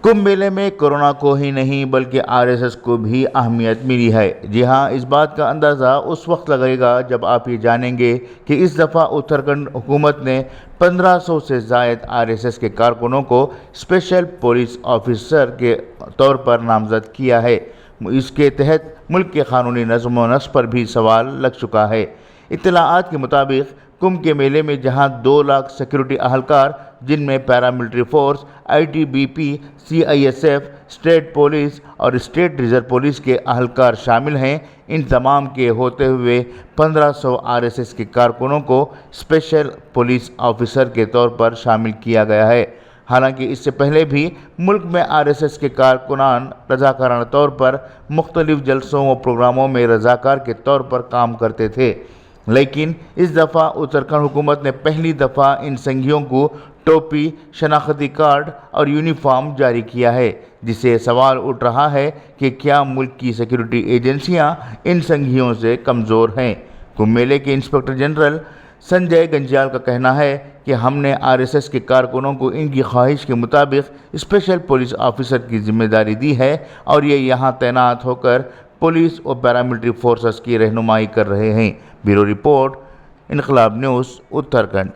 کمبھ میلے میں کورونا کو ہی نہیں بلکہ RSS کو بھی اہمیت ملی ہے۔ جی ہاں، اس بات کا اندازہ اس وقت لگے گا جب آپ یہ جانیں گے کہ اس دفعہ اتراکھنڈ حکومت نے 1500 سے زائد RSS کے کارکنوں کو اسپیشل پولیس آفیسر کے طور پر نامزد کیا ہے۔ اس کے تحت ملک کے قانونی نظم و نسق پر بھی سوال لگ چکا ہے۔ اطلاعات کے مطابق کمبھ کے میلے میں جہاں 2 لاکھ سیکورٹی اہلکار جن میں paramilitary force, ITBP، CISF، state police اور اسٹیٹ ریزرو پولیس کے اہلکار شامل ہیں، ان تمام کے ہوتے ہوئے 1500 RSS کے کارکنوں کو اسپیشل پولیس آفیسر کے طور پر شامل کیا گیا ہے۔ حالانکہ اس سے پہلے بھی ملک میں RSS کے کارکنان رضاکارانہ طور پر مختلف جلسوں و پروگراموں میں رضاکار کے طور پر کام کرتے تھے، لیکن اس دفعہ اتراکھنڈ حکومت نے پہلی دفعہ ان سنگھیوں کو ٹوپی، شناختی کارڈ اور یونیفارم جاری کیا ہے، جس سے سوال اٹھ رہا ہے کہ کیا ملک کی سیکورٹی ایجنسیاں ان سنگھیوں سے کمزور ہیں؟ کمبھ میلے کے انسپکٹر جنرل سنجے گنجیال کا کہنا ہے کہ ہم نے RSS کے کارکنوں کو ان کی خواہش کے مطابق اسپیشل پولیس آفیسر کی ذمہ داری دی ہے اور یہ یہاں تعینات ہو کر پولیس اور پیراملٹری فورسز کی رہنمائی کر رہے ہیں۔ بیورو رپورٹ، انقلاب نیوز، اتراکھنڈ۔